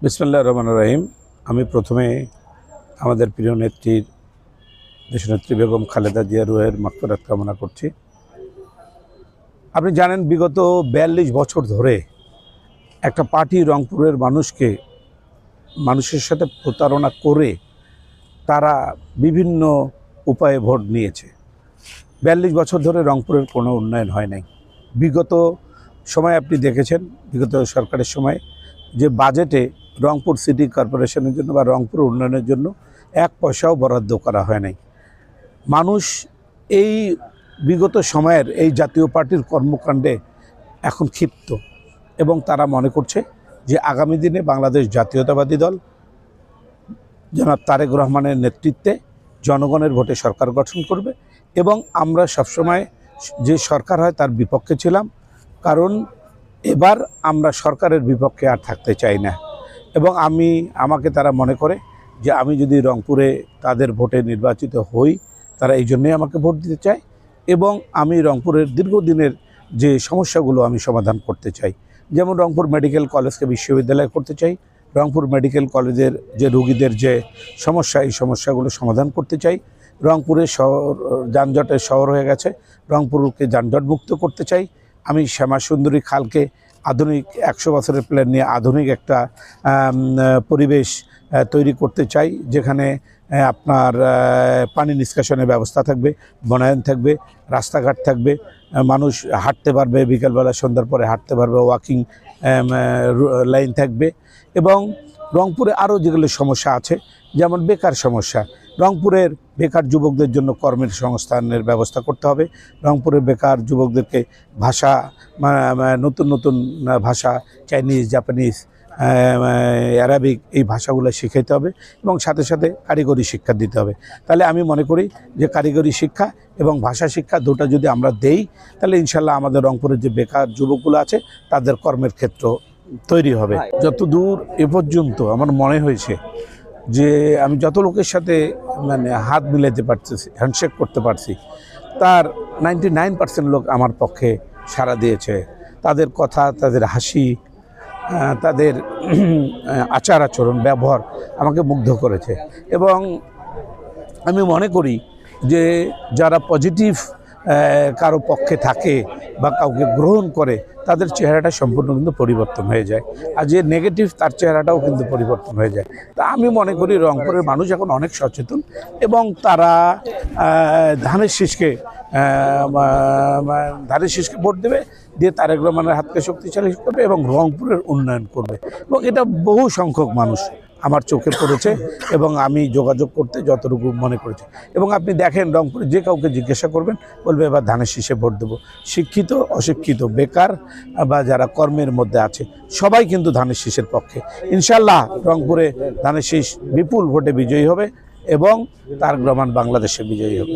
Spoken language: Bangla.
বিসমিল্লাহির রহমানির রহিম। আমি প্রথমে আমাদের প্রিয় নেত্রীর দেশনেত্রী বেগম খালেদা জিয়া রুহের মাগফিরাত কামনা করছি। আপনি জানেন, বিগত ৪২ বছর ধরে একটা পার্টি রংপুরের মানুষের সাথে প্রতারণা করে তারা বিভিন্ন উপায়ে ভোট নিয়েছে। ৪২ বছর ধরে রংপুরের কোনো উন্নয়ন হয় নাই। বিগত সময় আপনি দেখেছেন, বিগত সরকারের সময় যে বাজেটে রংপুর সিটি কর্পোরেশনের জন্য বা রংপুর উন্নয়নের জন্য ১ পয়সাও বরাদ্দ করা হয় নাই। মানুষ এই বিগত সময়ের এই জাতীয় পার্টির কর্মকাণ্ডে এখন ক্ষিপ্ত এবং তারা মনে করছে যে আগামী দিনে বাংলাদেশ জাতীয়তাবাদী দল জনাব তারেক রহমানের নেতৃত্বে জনগণের ভোটে সরকার গঠন করবে এবং আমরা সবসময় যে সরকার হয় তার বিপক্ষে ছিলাম, কারণ এবার আমরা সরকারের বিপক্ষে আর থাকতে চাই না। এবং আমাকে তারা মনে করে যে আমি যদি রংপুরে তাদের ভোটে নির্বাচিত হই, তারা এই জন্যই আমাকে ভোট দিতে চায় এবং আমি রংপুরের দীর্ঘদিনের যে সমস্যাগুলো আমি সমাধান করতে চাই, যেমন রংপুর মেডিকেল কলেজকে বিশ্ববিদ্যালয় করতে চাই, রংপুর মেডিকেল কলেজের যে রোগীদের যে সমস্যা, এই সমস্যাগুলো সমাধান করতে চাই। রংপুরের শহর যানজটের শহর হয়ে গেছে, রংপুরকে যানজটমুক্ত করতে চাই। আমি শ্যামাসুন্দরী খালকে আধুনিক ১০০ বছরের প্ল্যান নিয়ে আধুনিক একটা পরিবেশ তৈরি করতে চাই, যেখানে আপনার পানি নিষ্কাশনের ব্যবস্থা থাকবে, বনায়ন থাকবে, রাস্তাঘাট থাকবে, মানুষ হাঁটতে পারবে, বিকেলবেলা সন্ধ্যার পরে হাঁটতে পারবে, ওয়াকিং লাইন থাকবে। এবং রংপুরে আরও যেগুলো সমস্যা আছে, যেমন বেকার সমস্যা, রংপুরের বেকার যুবকদের জন্য কর্মের সংস্থানের ব্যবস্থা করতে হবে। রংপুরের বেকার যুবকদেরকে ভাষা, নতুন নতুন ভাষা, চাইনিজ, জাপানিজ, অ্যারাবিক, এই ভাষাগুলো শিখাইতে হবে এবং সাথে সাথে কারিগরি শিক্ষা দিতে হবে। তাহলে আমি মনে করি যে কারিগরি শিক্ষা এবং ভাষা শিক্ষা দুটো যদি আমরা দেই, তাহলে ইনশাল্লাহ আমাদের রংপুরের যে বেকার যুবকগুলো আছে তাদের কর্মের ক্ষেত্র তৈরি হবে। যতদূর এ পর্যন্ত আমার মনে হয়েছে যে আমি যত লোকের সাথে হাত মিলাইতে পারছি, হ্যান্ডশেক করতে পারছি, তার 99% লোক আমার পক্ষে সাড়া দিয়েছে। তাদের কথা, তাদের হাসি, তাদের আচার আচরণ, ব্যবহার আমাকে মুগ্ধ করেছে। এবং আমি মনে করি যে যারা পজিটিভ কারো পক্ষে থাকে বা কাউকে গ্রহণ করে, তাদের চেহারাটা সম্পূর্ণ কিন্তু পরিবর্তন হয়ে যায়, আর যে নেগেটিভ তার চেহারাটাও কিন্তু পরিবর্তন হয়ে যায়। তা আমি মনে করি রংপুরের মানুষ এখন অনেক সচেতন এবং তারা ধানের শীষকে ভোট দেবে, দিয়ে তারেক রহমানের হাতকে শক্তিশালী করবে এবং রংপুরের উন্নয়ন করবে। এবং এটা বহু সংখ্যক মানুষ আমার চোখে পড়েছে এবং আমি যোগাযোগ করতে যতটুকু মনে করেছি। এবং আপনি দেখেন, রংপুরে যে কাউকে জিজ্ঞাসা করবেন বলবে এবার ধানের শীষে ভোট দেবো। শিক্ষিত, অশিক্ষিত, বেকার বা যারা কর্মের মধ্যে আছে, সবাই কিন্তু ধানের শীষের পক্ষে। ইনশাল্লাহ রংপুরে ধানের শীষ বিপুল ভোটে বিজয়ী হবে এবং তারেক রহমান বাংলাদেশে বিজয়ী হবে।